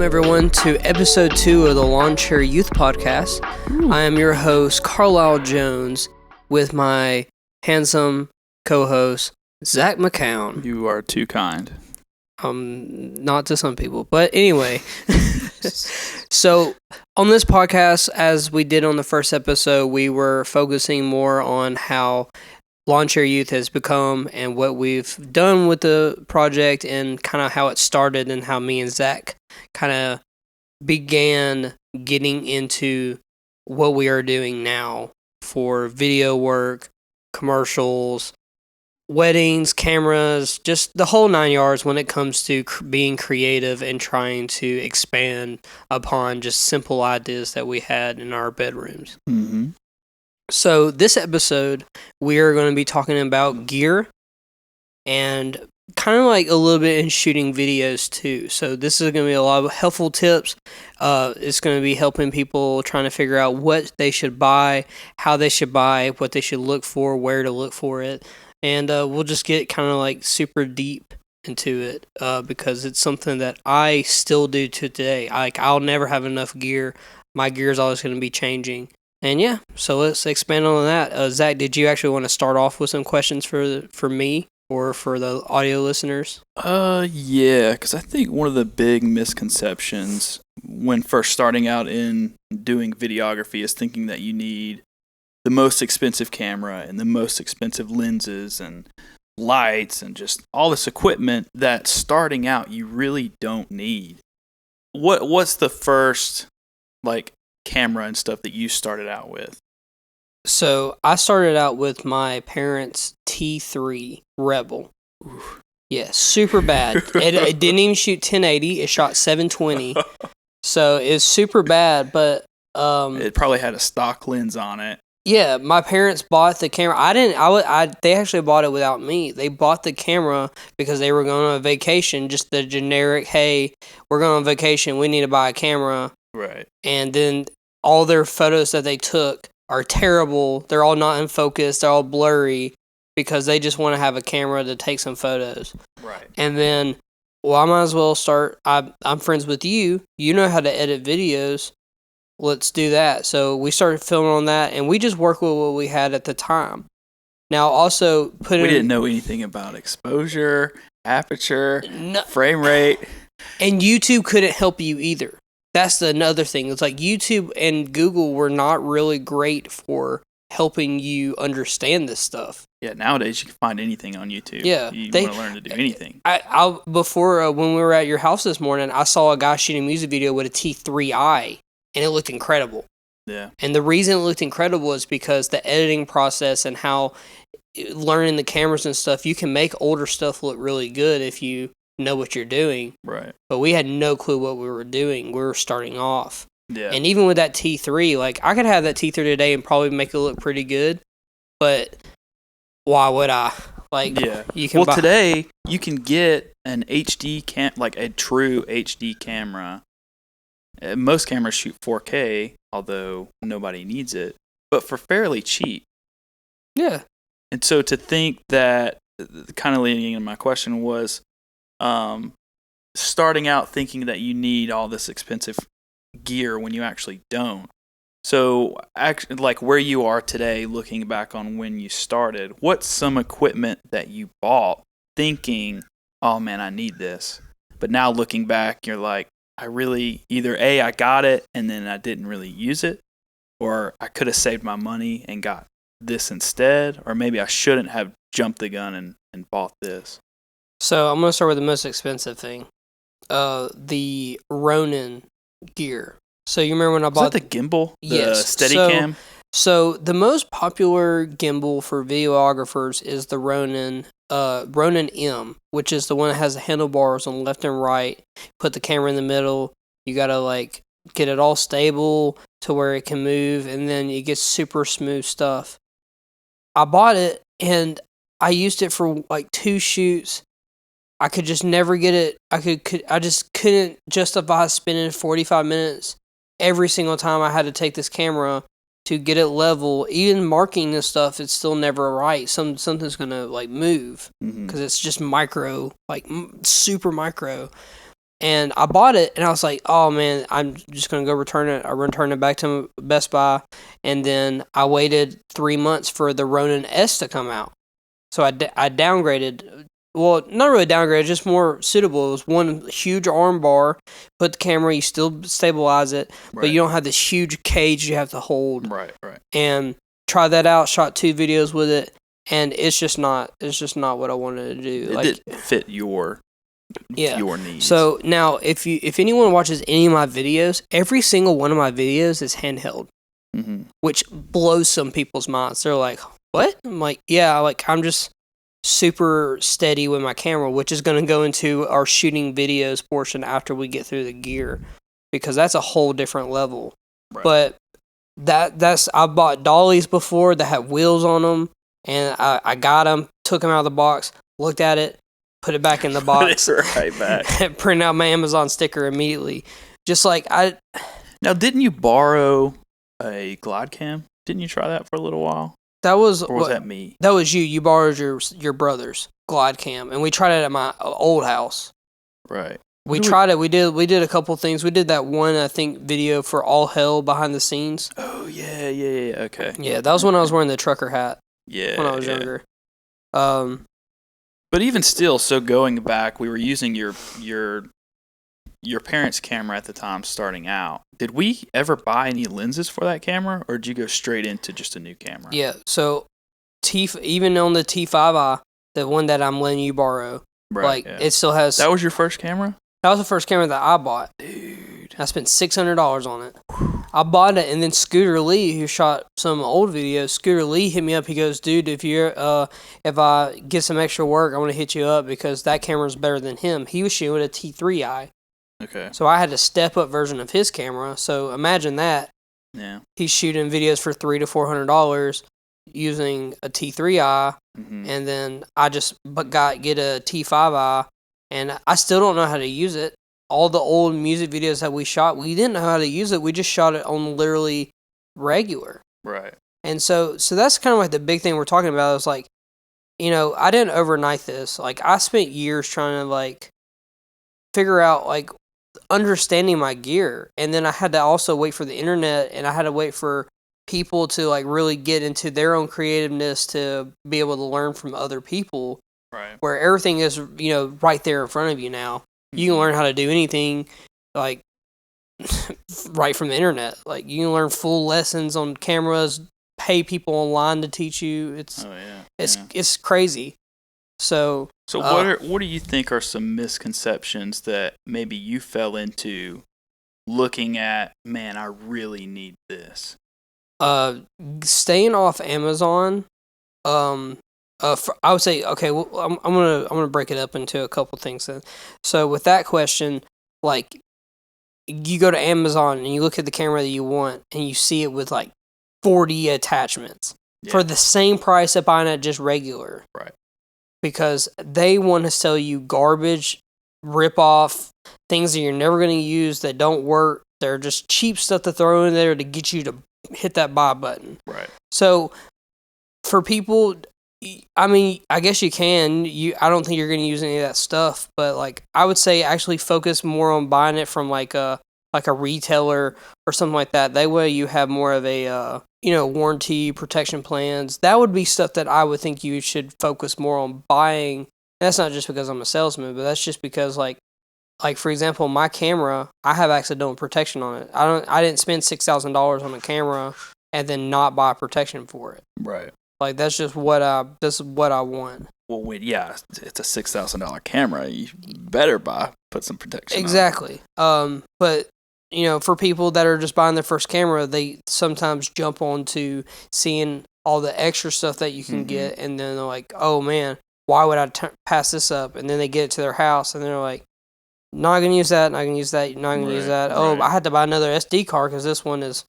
Welcome, everyone, to episode 2 of the Lawnchair Youth Podcast. I am your host, Carlisle Jones, with my handsome co-host, Zach McCown. You are too kind. Not to some people, but anyway. So, on this podcast, as we did on the first episode, we were focusing more on how Lawnchair Youth has become and what we've done with the project and kind of how it started and how me and Zach kind of began getting into what we are doing now for video work, commercials, weddings, cameras, just the whole 9 yards when it comes to being creative and trying to expand upon just simple ideas that we had in our bedrooms. Mm-hmm. So this episode, we are going to be talking about gear and kind of like a little bit in shooting videos too. So this is going to be a lot of helpful tips. It's going to be helping people trying to figure out what they should buy, how they should buy, what they should look for, where to look for it. And we'll just get kind of like super deep into it because it's something that I still do to today. I'll never have enough gear. My gear is always going to be changing. And yeah, so let's expand on that. Zach, did you actually want to start off with some questions for me or for the audio listeners? Yeah, because I think one of the big misconceptions when first starting out in doing videography is thinking that you need the most expensive camera and the most expensive lenses and lights and just all this equipment that starting out you really don't need. What's the first camera and stuff that you started out with? So I started out with my parents' T3 Rebel. Oof. Yeah, super bad. It didn't even shoot 1080. It shot 720. So it's super bad, but it probably had a stock lens on it. Yeah, my parents bought the camera. They actually bought it without me. They bought the camera because they were going on a vacation. Just the generic, hey, we're going on vacation. We need to buy a camera. Right. And then all their photos that they took are terrible. They're all not in focus. They're all blurry because they just want to have a camera to take some photos. Right. And then, I might as well start. I'm friends with you. You know how to edit videos. Let's do that. So we started filming on that, and we just worked with what we had at the time. Now, also we didn't know anything about exposure, aperture, frame rate. And YouTube couldn't help you either. That's another thing. It's like YouTube and Google were not really great for helping you understand this stuff. Yeah, nowadays you can find anything on YouTube. Yeah, you want to learn to do anything. Before when we were at your house this morning, I saw a guy shooting a music video with a T3i, and it looked incredible. Yeah. And the reason it looked incredible is because the editing process and how learning the cameras and stuff, you can make older stuff look really good if you know what you're doing. Right. But we had no clue what we were doing. We were starting off. Yeah. And even with that T3, I could have that T3 today and probably make it look pretty good. But why would I? Yeah. You can today you can get an HD a true HD camera. Most cameras shoot 4K, although nobody needs it, but for fairly cheap. Yeah. And so to think that, kind of leading into my question was, starting out thinking that you need all this expensive gear when you actually don't. So, where you are today, looking back on when you started, what's some equipment that you bought thinking, oh man, I need this. But now looking back, you're like, I really either I got it and then I didn't really use it, or I could have saved my money and got this instead, or maybe I shouldn't have jumped the gun and bought this. So I'm going to start with the most expensive thing. The Ronin gear. So you remember when I bought... Is that the gimbal? Yes. The Steadicam? So the most popular gimbal for videographers is the Ronin M, which is the one that has the handlebars on left and right. Put the camera in the middle. You got to get it all stable to where it can move, and then you get super smooth stuff. I bought it, and I used it for 2 shoots. I could just never get it. I just couldn't justify spending 45 minutes every single time I had to take this camera to get it level. Even marking this stuff, it's still never right. Something's gonna move because it's just micro, super micro. And I bought it, and I was like, oh, man, I'm just going to go return it. I returned it back to Best Buy, and then I waited 3 months for the Ronin S to come out. So I downgraded. Well, not really downgraded, just more suitable. It was one huge arm bar. Put the camera, you still stabilize it, but you don't have this huge cage you have to hold. Right. And tried that out, shot 2 videos with it, and it's just not what I wanted to do. It didn't fit your needs. So now, if anyone watches any of my videos, every single one of my videos is handheld, which blows some people's minds. They're like, "What?" I'm like, "Yeah, like I'm just super steady with my camera," which is going to go into our shooting videos portion after we get through the gear, because that's a whole different level. Right. But that's I bought dollies before that had wheels on them, and I got them, took them out of the box, looked at it, put it back in the box, right back, print out my Amazon sticker immediately. Just like I. Now, didn't you borrow a glide cam? Didn't you try that for a little while? That was, or was that me? That was you. You borrowed your brother's glide cam, and we tried it at my old house. Right. We tried it. We did a couple things. We did that one, I think, video for All Hell behind the scenes. Oh yeah. Okay. Yeah, that was when I was wearing the trucker hat. Yeah. When I was younger. But even still, so going back, we were using your parents' camera at the time starting out. Did we ever buy any lenses for that camera, or did you go straight into just a new camera? Yeah, so even on the T5i, the one that I'm letting you borrow, it still has... That was your first camera? That was the first camera that I bought. Dude. I spent $600 on it. I bought it, and then Scooter Lee, who shot some old videos, Scooter Lee hit me up. He goes, dude, if I get some extra work, I want to hit you up because that camera's better than him. He was shooting with a T3i. Okay. So I had a step-up version of his camera. So imagine that. Yeah. He's shooting videos for $300 to $400 using a T3i, and then I just get a T5i, and I still don't know how to use it. All the old music videos that we shot, we didn't know how to use it. We just shot it on literally regular. Right. And so that's kind of like the big thing we're talking about is like, I didn't overnight this. Like I spent years trying to like figure out like understanding my gear, and then I had to also wait for the internet, and I had to wait for people to like really get into their own creativeness to be able to learn from other people. Right. Where everything is right there in front of you now. You can learn how to do anything like right from the internet. Like you can learn full lessons on cameras, pay people online to teach you. It's crazy. So what do you think are some misconceptions that maybe you fell into looking at, man, I really need this? Staying off Amazon, I would say, okay, well, I'm gonna break it up into a couple things then. So with that question, like you go to Amazon and you look at the camera that you want and you see it with like 40 attachments for the same price of buying it just regular. Right. Because they want to sell you garbage, rip off, things that you're never going to use that don't work. They're just cheap stuff to throw in there to get you to hit that buy button. Right. So for people, I mean, I guess you can. I don't think you're going to use any of that stuff, but like I would say actually focus more on buying it from like a retailer or something like that. That way you have more of a warranty, protection plans. That would be stuff that I would think you should focus more on buying. And that's not just because I'm a salesman, but that's just because like for example, my camera, I have accidental protection on it. I didn't spend $6,000 on a camera and then not buy protection for it. Right. Like that's just what I want. Well, it's a $6,000 camera. You better put some protection. Exactly. on it. But for people that are just buying their first camera, they sometimes jump onto seeing all the extra stuff that you can get, and then they're like, "Oh man, why would I pass this up?" And then they get it to their house, and they're like, "Not gonna use that. Not gonna use that. Not gonna use that. Oh, I had to buy another SD card because this one is,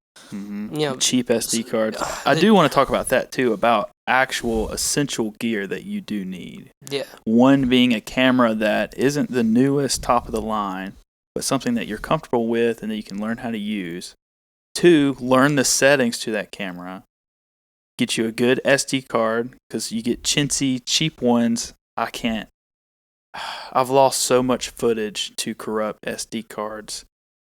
cheap SD cards." I do want to talk about that too, about actual essential gear that you do need. Yeah. One being a camera that isn't the newest, top of the line, but something that you're comfortable with and that you can learn how to use. 2, learn the settings to that camera. Get you a good SD card, because you get chintzy, cheap ones. I can't I've lost so much footage to corrupt SD cards,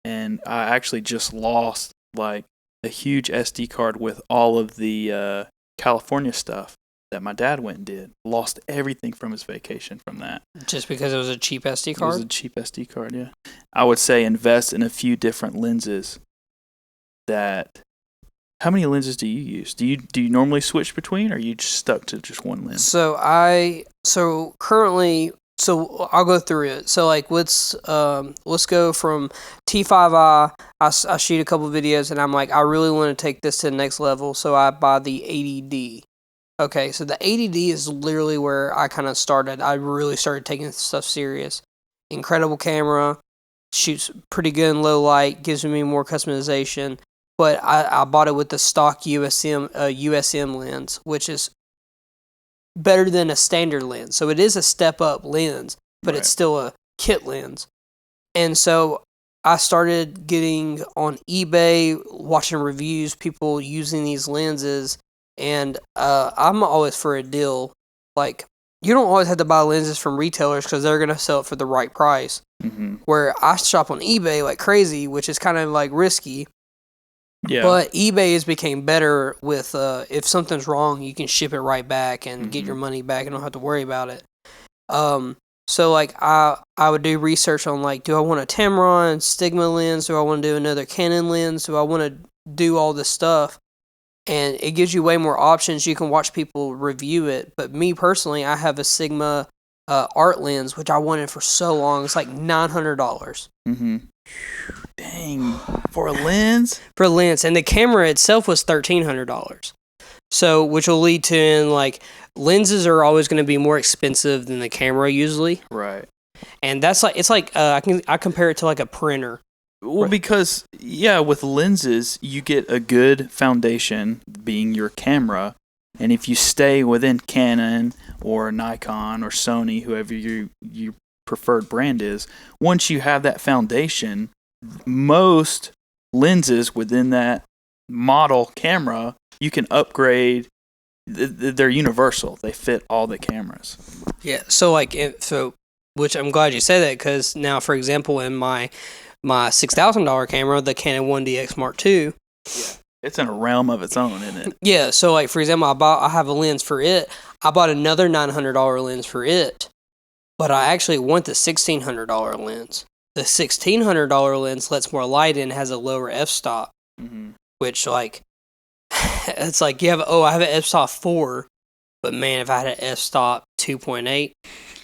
and I actually just lost like a huge SD card with all of the California stuff that my dad went and did. Lost everything from his vacation from that. Just because it was a cheap SD It card? was a cheap SD card, yeah. I would say invest in a few different lenses. How many lenses do you use? Do you normally switch between, or are you just stuck to just one lens? So currently, I'll go through it. So like let's go from T5i. I shoot a couple videos and I'm like, I really want to take this to the next level, so I buy the 80D. Okay, so the 80D is literally where I kind of started. I really started taking this stuff serious. Incredible camera, shoots pretty good in low light, gives me more customization. But I bought it with the stock USM lens, which is better than a standard lens. So it is a step up lens, but It's still a kit lens. And so I started getting on eBay, watching reviews, people using these lenses, and I'm always for a deal. Like, you don't always have to buy lenses from retailers because they're going to sell it for the right price. Mm-hmm. Where I shop on eBay like crazy, which is kind of like risky. Yeah. But eBay has became better with if something's wrong, you can ship it right back and get your money back and don't have to worry about it. So like I would do research on like, do I want a Tamron Stigma lens? Do I want to do another Canon lens? Do I want to do all this stuff? And it gives you way more options. You can watch people review it. But me personally, I have a Sigma art lens, which I wanted for so long. It's like $900. Mm-hmm. Dang, for a lens? For a lens, and the camera itself was $1,300. So, which will lead to like lenses are always going to be more expensive than the camera usually, right? And that's like I compare it to like a printer. Well, right. Because with lenses you get a good foundation, being your camera, and if you stay within Canon or Nikon or Sony, whoever your preferred brand is, once you have that foundation, most lenses within that model camera you can upgrade. They're universal. They fit all the cameras. Yeah. So which I'm glad you say that, because now, for example, in my $6,000 camera, the Canon 1DX Mark II. Yeah. It's in a realm of its own, isn't it? Yeah. So like, for example, I have a lens for it. I bought another $900 lens for it, but I actually want the $1,600 lens. The $1,600 lens lets more light in, has a lower f-stop, which like, it's like I have an f-stop 4, but man, if I had an f-stop 2.8,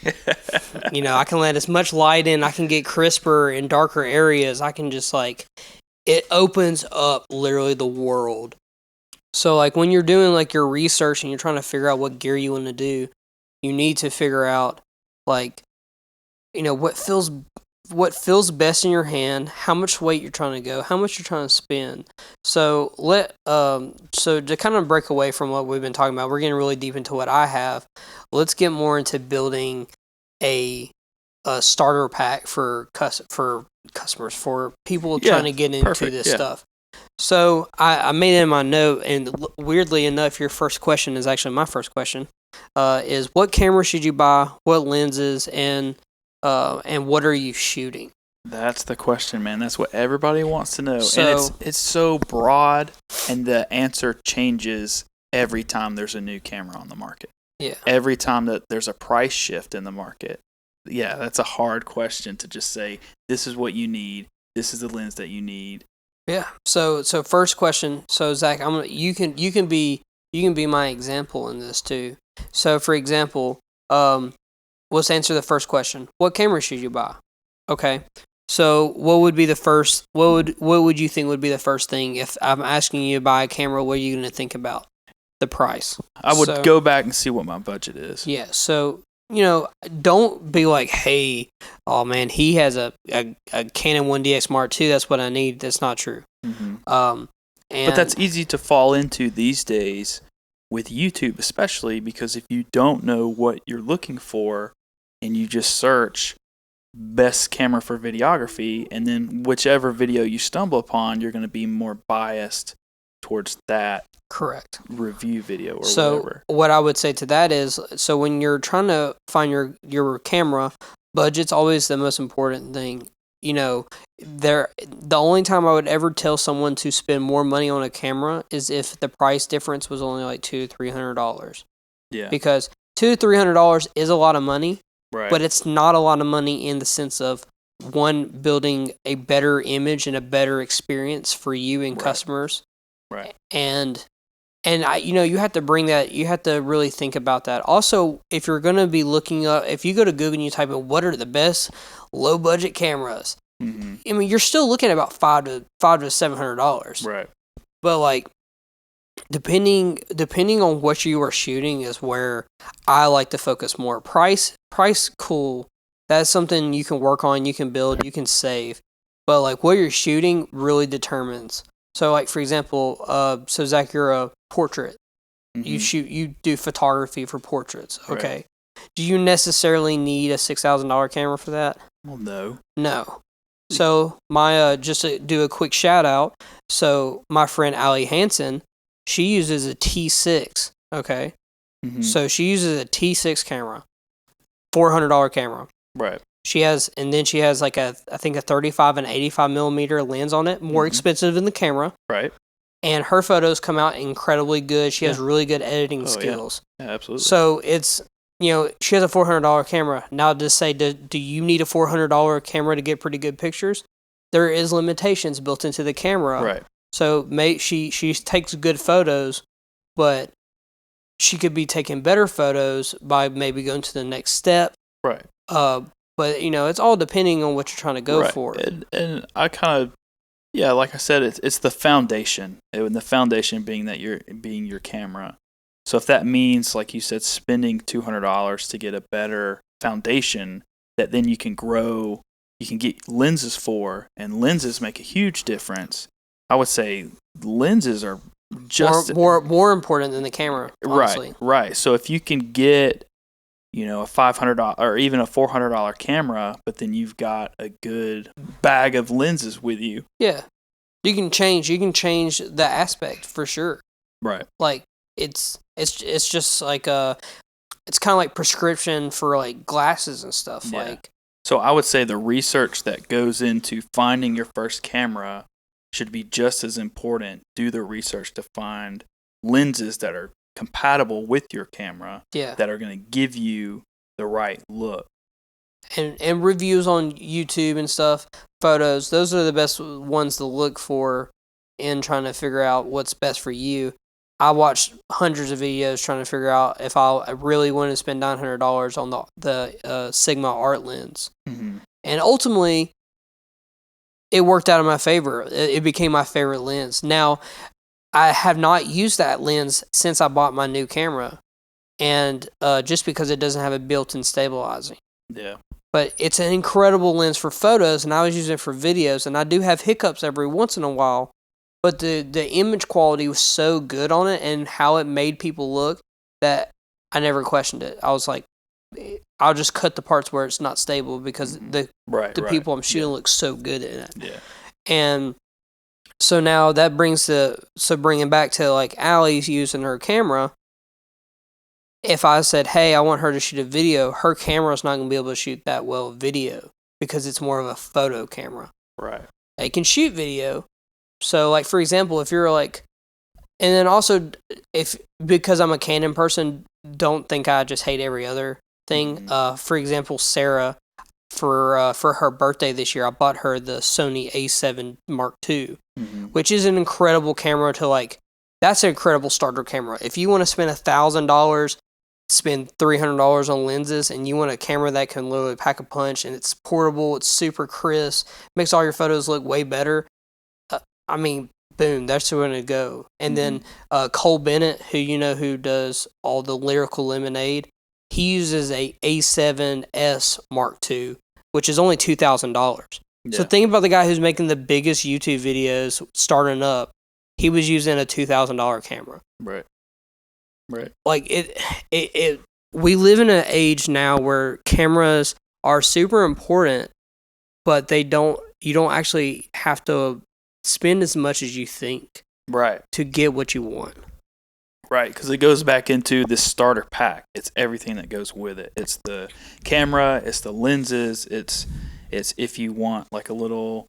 I can let as much light in, I can get crisper in darker areas, I can just like, it opens up literally the world. So like when you're doing like your research and you're trying to figure out what gear you want to do, you need to figure out like, what feels best in your hand, how much weight you're trying to go, how much you're trying to spend. So so to kind of break away from what we've been talking about, we're getting really deep into what I have. Let's get more into building a starter pack for customers, for people trying to get into this stuff. So I made it in my note, and weirdly enough, your first question is actually my first question. Is what camera should you buy? What lenses? And what are you shooting? That's the question, man. That's what everybody wants to know. And it's so broad, and the answer changes every time there's a new camera on the market. Yeah. Every time that there's a price shift in the market. Yeah, that's a hard question to just say, this is what you need. This is the lens that you need. Yeah. So first question. So Zach, you can be my example in this too. So for example, let's answer the first question. What camera should you buy? Okay. So what would be the first? What would you think would be the first thing if I'm asking you to buy a camera? What are you going to think about? The price. I would go back and see what my budget is. Yeah. So don't be like, hey, oh man, he has a Canon 1DX Mark II. That's what I need. That's not true. Mm-hmm. But that's easy to fall into these days with YouTube, especially because if you don't know what you're looking for and you just search best camera for videography, and then whichever video you stumble upon, you're going to be more biased towards that Correct. review video or so whatever. What I would say to that is, so when you're trying to find your camera, budget's always the most important thing. The only time I would ever tell someone to spend more money on a camera is if the price difference was only like $200-$300. Yeah. Because $200-$300 is a lot of money, Right. but it's not a lot of money in the sense of one, building a better image and a better experience for you and customers. Right. And you have to bring that. You have to really think about that. Also, if you're going to be looking up, if you go to Google and you type in what are the best low budget cameras, Mm-hmm. I mean, you're still looking at about $500 to $700. Right. But like, depending on what you are shooting is where I like to focus more. Price, cool. That's something you can work on, you can build, you can save. But like, what you're shooting really determines. So like, for example, so Zach, you're a portrait. Mm-hmm. You do photography for portraits. Okay. Right. Do you necessarily need a $6,000 camera for that? Well, no. No. So my just to do a quick shout out. So my friend Allie Hansen, she uses a T6. Okay. Mm-hmm. So she uses a T6 camera, $400 camera. Right. She has like I think a 35 and 85 millimeter lens on it, more expensive than the camera. Right. And her photos come out incredibly good. She has really good editing skills. Yeah, absolutely. So it's, she has a $400 camera. Now to say, do you need a $400 camera to get pretty good pictures? There is limitations built into the camera. Right. So she takes good photos, but she could be taking better photos by maybe going to the next step. Right. But it's all depending on what you're trying to go for. And I kind of, like I said, it's the foundation, and the foundation being your camera. So if that means, like you said, spending $200 to get a better foundation that then you can grow, you can get lenses for, and lenses make a huge difference. I would say lenses are just more important than the camera. Honestly. Right. So if you can get, a $500 or even a $400 camera, but then you've got a good bag of lenses with you. Yeah, you can change the aspect for sure. Right. Like it's just like it's kind of like prescription for like glasses and stuff. Yeah. Like, so I would say the research that goes into finding your first camera should be just as important. Do the research to find lenses that are compatible with your camera, that are going to give you the right look. And reviews on YouTube and stuff, photos, those are the best ones to look for in trying to figure out what's best for you. I watched hundreds of videos trying to figure out if I really wanted to spend $900 on the Sigma art lens. Mm-hmm. And ultimately, it worked out in my favor. It became my favorite lens. Now, I have not used that lens since I bought my new camera, and just because it doesn't have a built-in stabilizing. Yeah. But it's an incredible lens for photos, and I was using it for videos, and I do have hiccups every once in a while, but the image quality was so good on it and how it made people look that I never questioned it. I was like, I'll just cut the parts where it's not stable because the people I'm shooting look so good in it. Yeah. And so now that bringing back to like Allie's using her camera, if I said, hey, I want her to shoot a video, her camera's not going to be able to shoot that well video because it's more of a photo camera. Right. It can shoot video. So like, for example, if you're like, and then also because I'm a Canon person, don't think I just hate every other thing. Mm-hmm. For example, Sarah, for her birthday this year, I bought her the Sony A7 Mark II, which is an incredible camera that's an incredible starter camera. If you want to spend $1,000, spend $300 on lenses, and you want a camera that can literally pack a punch, and it's portable, it's super crisp, makes all your photos look way better, boom, that's where we're going to go. And then Cole Bennett, who does all the Lyrical Lemonade, he uses a A7S Mark II, which is only $2,000. Yeah. So think about the guy who's making the biggest YouTube videos starting up. He was using a $2,000 camera. Right. Like we live in an age now where cameras are super important, but you don't actually have to spend as much as you think. Right. to get what you want. Right, because it goes back into this starter pack. It's everything that goes with it. It's the camera, it's the lenses, it's if you want like a little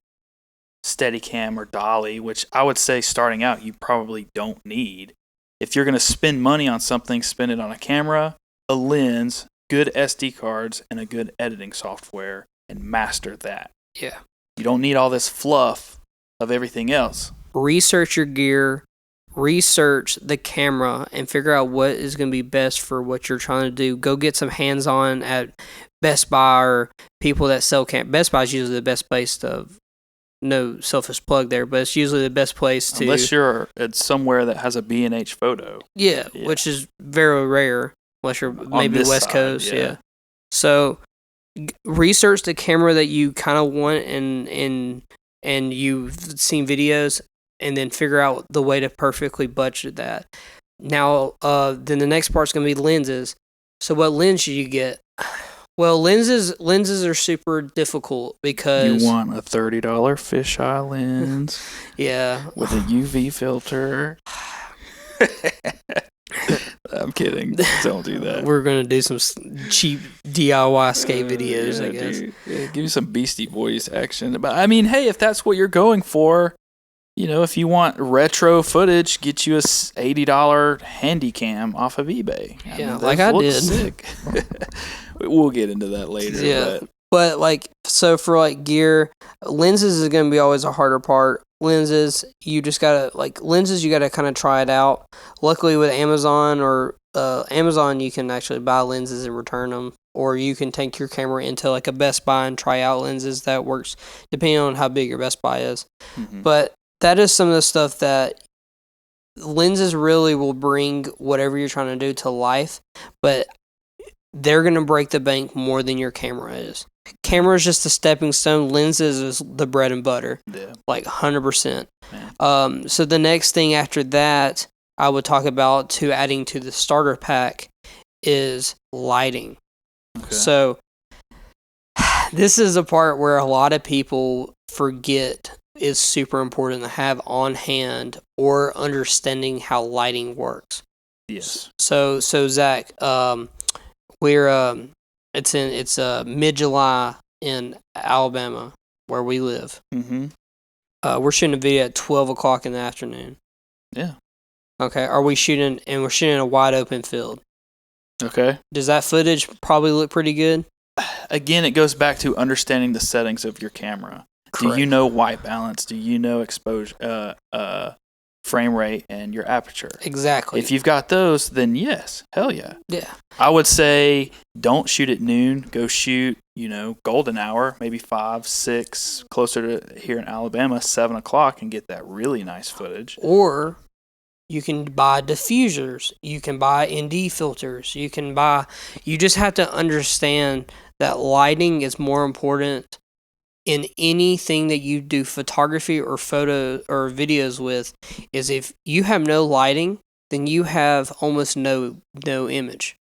Steadicam or dolly, which I would say starting out you probably don't need. If you're going to spend money on something, spend it on a camera, a lens, good SD cards, and a good editing software, and master that. Yeah. You don't need all this fluff of everything else. Research your gear, research the camera, and figure out what is going to be best for what you're trying to do. Go get some hands-on at Best Buy or people that sell Best Buy is usually the best place to, no selfish plug there, but it's usually the best place to. Unless you're at somewhere that has a B&H photo. Yeah, which is very rare, unless you're maybe West side, Coast. Yeah. So research the camera that you kind of want and you've seen videos, and then figure out the way to perfectly budget that. Now, then the next part's going to be lenses. So what lens should you get? Well, lenses are super difficult because you want a $30 fisheye lens. Yeah. With a UV filter. I'm kidding. Don't do that. We're going to do some cheap DIY skate videos, I guess. Dude. Yeah, give you some Beastie Boys action. But I mean, hey, if that's what you're going for, you know, if you want retro footage, get you a $80 handy cam off of eBay. I did. Sick. We'll get into that later. Yeah. But like, so for like gear, lenses is going to be always a harder part. Lenses, you gotta kind of try it out. Luckily with Amazon you can actually buy lenses and return them, or you can take your camera into like a Best Buy and try out lenses. That works depending on how big your Best Buy is. Mm-hmm. But that is some of the stuff that lenses really will bring whatever you're trying to do to life, but they're going to break the bank more than your camera is. Camera is just a stepping stone. Lenses is the bread and butter. Yeah. Like 100%. So the next thing after that I would talk about to adding to the starter pack is lighting. Okay. So this is a part where a lot of people forget is super important to have on hand, or understanding how lighting works. Yes. So Zach, it's mid-July in Alabama where we live. Mm-hmm. We're shooting a video at 12 o'clock in the afternoon. Yeah. Okay. We're shooting a wide open field. Okay. Does that footage probably look pretty good? Again, it goes back to understanding the settings of your camera. Correct. Do you know white balance? Do you know exposure, frame rate, and your aperture? Exactly. If you've got those, then yes, hell yeah. Yeah. I would say don't shoot at noon. Go shoot, golden hour, maybe 5, 6, closer to here in Alabama, 7 o'clock, and get that really nice footage. Or you can buy diffusers. You can buy ND filters. You just have to understand that lighting is more important in anything that you do photography or photo or videos with. Is if you have no lighting, then you have almost no image.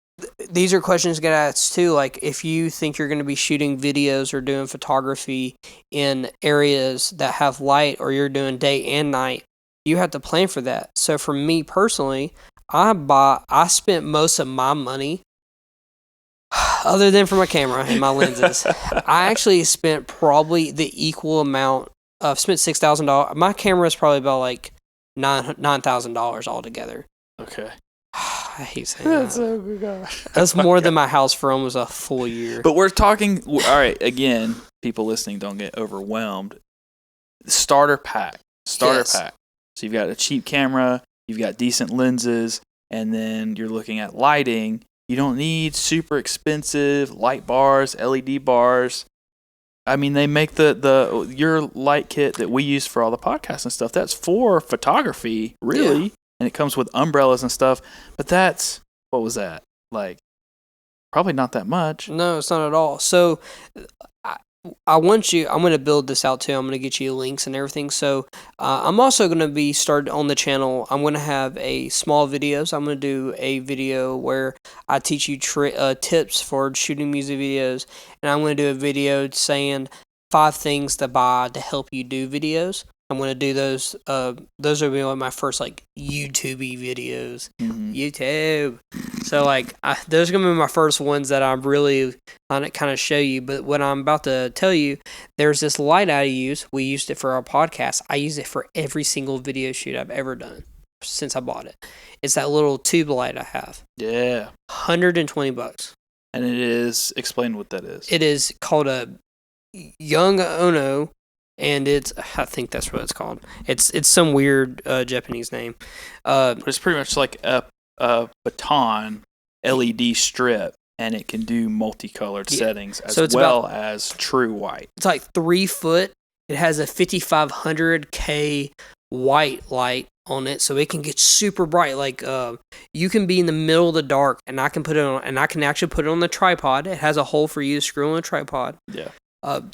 These are questions get asked too, like if you think you're going to be shooting videos or doing photography in areas that have light, or you're doing day and night, you have to plan for that. So for me personally, I spent most of my money, other than for my camera and my lenses, I actually spent probably the equal amount. I've spent $6,000. My camera is probably about like $9,000 altogether. Okay. I hate saying that. That's more than my house for almost a full year. But we're talking. All right. Again, people listening, don't get overwhelmed. Starter pack. Starter pack. So you've got a cheap camera, you've got decent lenses, and then you're looking at lighting. You don't need super expensive light bars, LED bars. I mean, they make your light kit that we use for all the podcasts and stuff. That's for photography, really, and it comes with umbrellas and stuff. But what was that? Like, probably not that much. No, it's not at all. So I'm going to build this out too. I'm going to get you links and everything. So I'm also going to be started on the channel. I'm going to have a small videos. I'm going to do a video where I teach you tips for shooting music videos. And I'm going to do a video saying 5 things to buy to help you do videos. I'm going to do those. Those will be like my first like YouTube videos. YouTube. So like those are going to be my first ones that I'm really on it kind of show you. But what I'm about to tell you, there's this light I use. We used it for our podcast. I use it for every single video shoot I've ever done since I bought it. It's that little tube light I have. Yeah. $120. And it is, explain what that is. It is called a Young Ono, and I think that's what it's called. It's some weird Japanese name. But it's pretty much like a baton LED strip, and it can do multicolored settings as well as true white. It's like 3 foot. It has a 5500K white light on it, so it can get super bright. Like you can be in the middle of the dark, and I can put it on, and I can actually put it on the tripod. It has a hole for you to screw on a tripod. Yeah.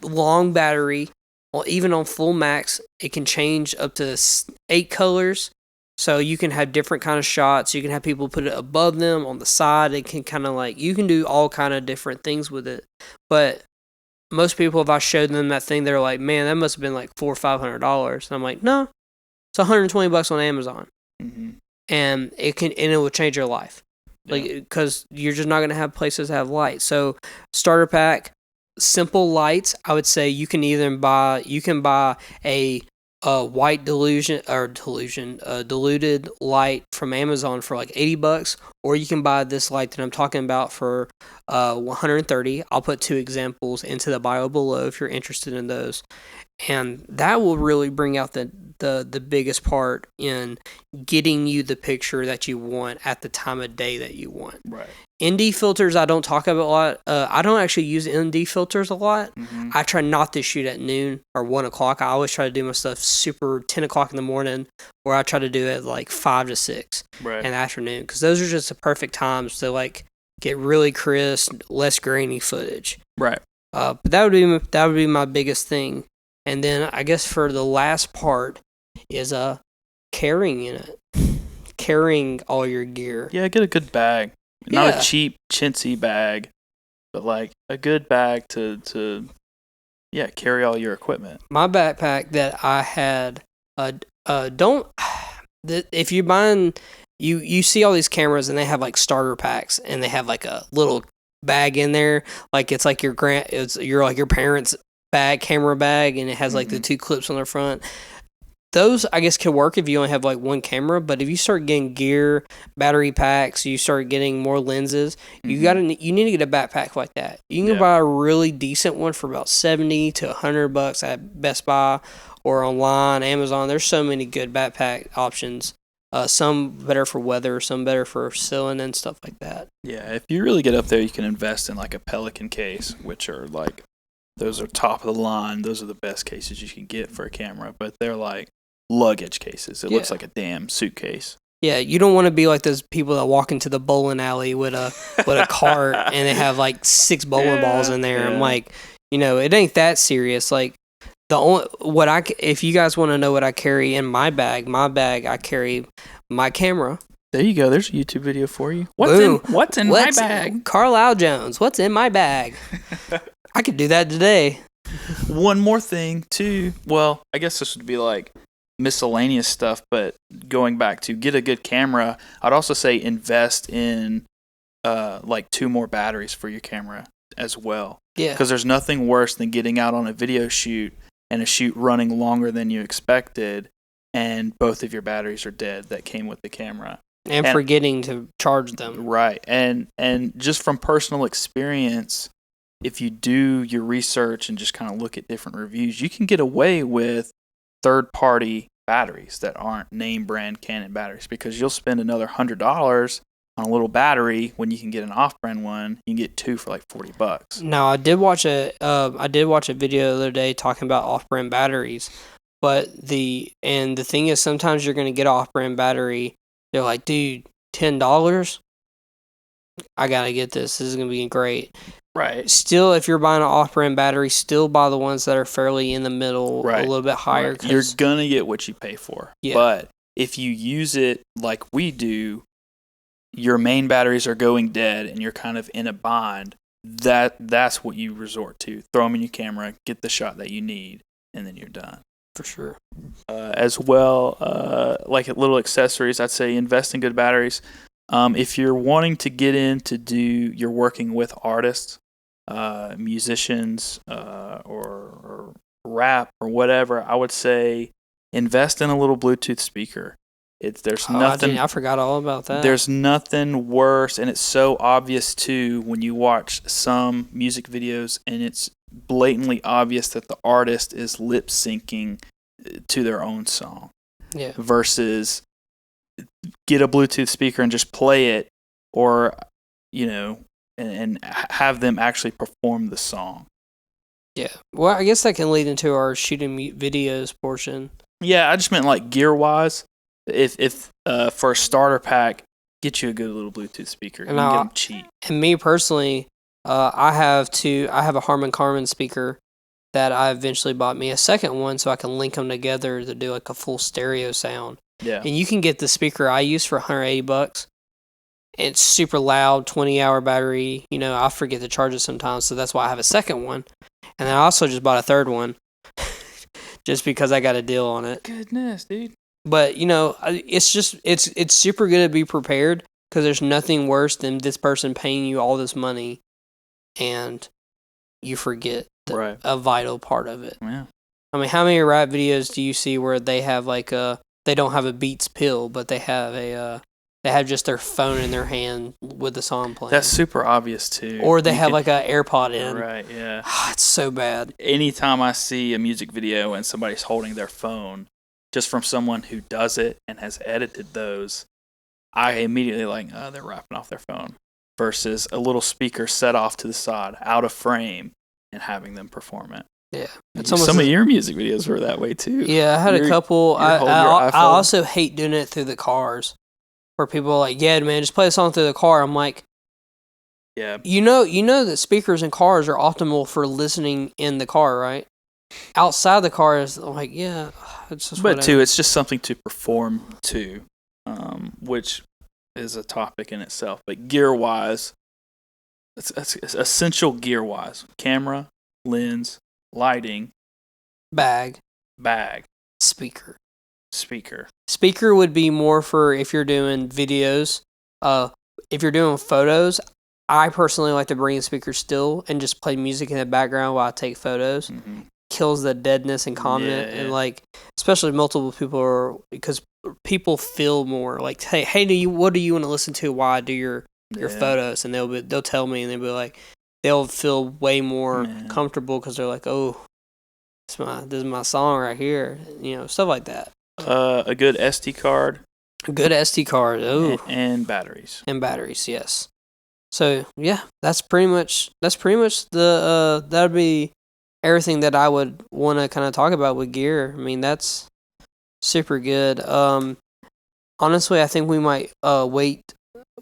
Long battery. Well, even on full max, it can change up to 8 colors. So you can have different kind of shots. You can have people put it above them, on the side. It can kind of like, you can do all kind of different things with it. But most people, if I showed them that thing, they're like, man, that must have been like $400 or $500. And I'm like, no, it's $120 on Amazon. And it will change your life. Like, because you're just not going to have places that have light. So starter pack, simple lights. I would say you can either buy a white diluted light from Amazon for like $80, or you can buy this light that I'm talking about for $130. I'll put 2 examples into the bio below if you're interested in those, and that will really bring out the biggest part in getting you the picture that you want at the time of day that you want. Right. ND filters I don't talk about a lot. I don't actually use ND filters a lot. I try not to shoot at noon or 1 o'clock. I always try to do my stuff super 10 o'clock in the morning, or I try to do it like 5 to 6 in the afternoon, because those are just the perfect times to like get really crisp, less grainy footage. Right. But that would be my biggest thing. And then I guess for the last part is carrying in it. Carrying all your gear. Yeah, get a good bag. Not a cheap, chintzy bag, but like a good bag to carry all your equipment. My backpack that I had, if you're buying, you see all these cameras and they have like starter packs, and they have like a little bag in there, like it's like your parents' camera bag, and it has like the 2 clips on the front. Those, I guess, could work if you only have like 1 camera, but if you start getting gear, battery packs, you start getting more lenses, you need to get a backpack like that. You can buy a really decent one for about $70 to $100 at Best Buy or online, Amazon. There's so many good backpack options. Some better for weather, some better for sailing and stuff like that. Yeah, if you really get up there, you can invest in like a Pelican case, which are like, those are top of the line. Those are the best cases you can get for a camera, but they're like luggage cases. It looks like a damn suitcase. Yeah, you don't want to be like those people that walk into the bowling alley with a cart and they have like 6 bowling balls in there. I'm like, it ain't that serious. Like if you guys want to know what I carry in my bag, I carry my camera. There you go. There's a YouTube video for you. What's in my bag? Carlisle Jones. What's in my bag? I could do that today. One more thing too. Well, I guess this would be like miscellaneous stuff, but going back to get a good camera, I'd also say invest in like 2 more batteries for your camera as well. Yeah. Because there's nothing worse than getting out on a video shoot and a shoot running longer than you expected, and both of your batteries are dead that came with the camera. And forgetting to charge them. Right. And just from personal experience, if you do your research and just kind of look at different reviews, you can get away with third-party batteries that aren't name brand Canon batteries, because you'll spend another $100 on a little battery when you can get an off-brand one. You can get 2 for like $40. Now, I did watch a video the other day talking about off-brand batteries, but the thing is, sometimes you're going to get an off-brand battery. They're like, dude, $10. I gotta get this. This is gonna be great. Right. Still, if you're buying an off-brand battery, still buy the ones that are fairly in the middle, a little bit higher. Right. You're gonna get what you pay for. Yeah. But if you use it like we do, your main batteries are going dead, and you're kind of in a bind. That's what you resort to. Throw them in your camera, get the shot that you need, and then you're done. For sure. As well, like little accessories, I'd say invest in good batteries. If you're wanting to get in to you're working with artists, musicians, or rap or whatever, I would say invest in a little Bluetooth speaker. There's nothing. I forgot all about that. There's nothing worse, and it's so obvious too when you watch some music videos, and it's blatantly obvious that the artist is lip syncing to their own song. Yeah. Versus get a Bluetooth speaker and just play it, or and have them actually perform the song. Yeah. Well, I guess that can lead into our shooting videos portion. Yeah, I just meant like gear wise. If for a starter pack, get you a good little Bluetooth speaker. You can get them cheap. And me personally, I have a Harman Kardon speaker that I eventually bought me a second one so I can link them together to do like a full stereo sound. Yeah. And you can get the speaker I use for $180. It's super loud, 20-hour battery. I forget to charge it sometimes, so that's why I have a second one. And then I also just bought a third one just because I got a deal on it. Goodness, dude. But, it's just, it's super good to be prepared because there's nothing worse than this person paying you all this money and you forget a vital part of it. Yeah. I mean, how many rap videos do you see where they have they don't have a Beats pill, but they have just their phone in their hand with the song playing? That's super obvious too. Or they have like an AirPod in. Right, yeah. It's so bad. Anytime I see a music video and somebody's holding their phone, just from someone who does it and has edited those, I immediately they're rapping off their phone. Versus a little speaker set off to the side, out of frame, and having them perform it. Yeah. Some of your music videos were that way too. Yeah, I had a couple. I also hate doing it through the cars, where people are like, "Yeah, man, just play a song through the car." I'm like, "Yeah, you know that speakers in cars are optimal for listening in the car, right? Outside the car is like, yeah, it's just." But too, it's just something to perform to, which is a topic in itself. But gear wise, it's essential gear wise: camera, lens, lighting, bag, speaker. Speaker would be more for if you're doing videos. If you're doing photos, I personally like to bring a speaker still and just play music in the background while I take photos. Mm-hmm. Kills the deadness and comment, and especially multiple people because people feel more like, hey, what do you want to listen to while I do your photos? And they'll tell me, and they'll be like, they'll feel way more comfortable because they're like, oh, this is my song right here, stuff like that. A good SD card. A good SD card. Oh, and batteries. Yes. So yeah, that's pretty much the that'd be everything that I would want to kind of talk about with gear. I mean, that's super good. Honestly, I think we might wait.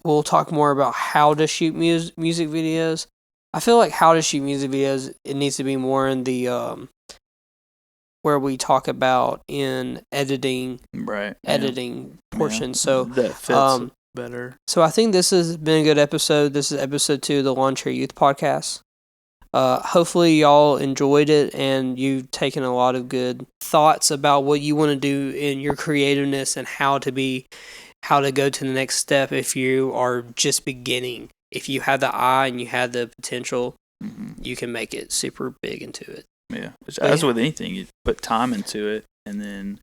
We'll talk more about how to shoot music videos. I feel like how to shoot music videos, it needs to be more in the where we talk about in editing portion. So that fits better. So I think this has been a good episode. This is episode 2 of the Lawnchair Youth podcast. Hopefully y'all enjoyed it and you've taken a lot of good thoughts about what you want to do in your creativeness and how to go to the next step if you are just beginning. If you have the eye and you have the potential, you can make it super big into it. Yeah. As with anything, you put time into it and then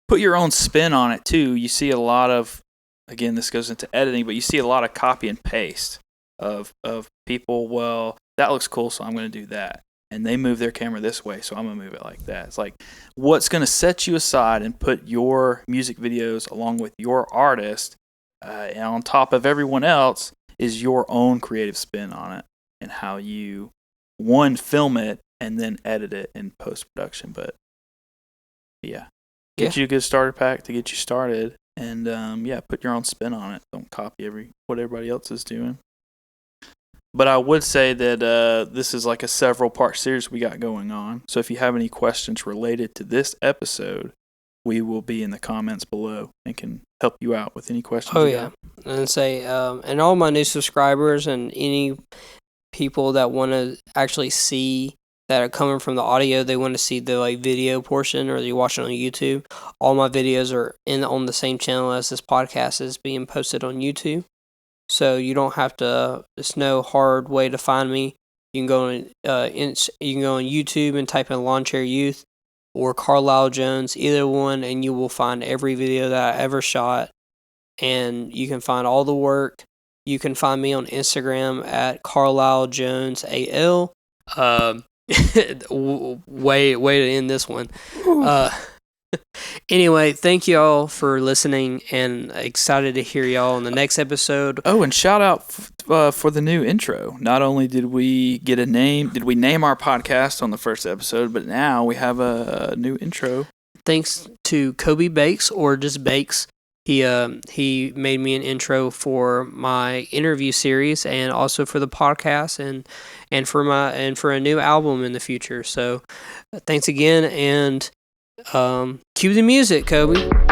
put your own spin on it too. You see a lot of, again, this goes into editing, but you see a lot of copy and paste of people, well, that looks cool, so I'm going to do that. And they move their camera this way, so I'm going to move it like that. It's like, what's going to set you aside and put your music videos along with your artist and on top of everyone else is your own creative spin on it and how you, one, film it and then edit it in post-production. But, yeah. Get you a good starter pack to get you started and, put your own spin on it. Don't copy what everybody else is doing. But I would say that this is like a several-part series we got going on. So if you have any questions related to this episode, we will be in the comments below and can help you out with any questions. Oh, yeah. And say, and all my new subscribers and any people that want to actually see that are coming from the audio, they want to see the like video portion, or you watch it on YouTube. All my videos are on the same channel as this podcast is being posted on YouTube. So you don't have to. There's no hard way to find me. You can go on YouTube and type in Lawnchair Youth or Carlisle Jones, either one, and you will find every video that I ever shot. And you can find all the work. You can find me on Instagram at Carlisle Jones AL. Way to end this one. Anyway, thank you all for listening, and excited to hear y'all in the next episode. Oh, and shout out for the new intro. Not only did we get a name, did we name our podcast on the first episode, but now we have a new intro. Thanks to Kobe Bakes, or just Bakes. He made me an intro for my interview series, and also for the podcast, and for a new album in the future. So thanks again, and cue the music, Kobe.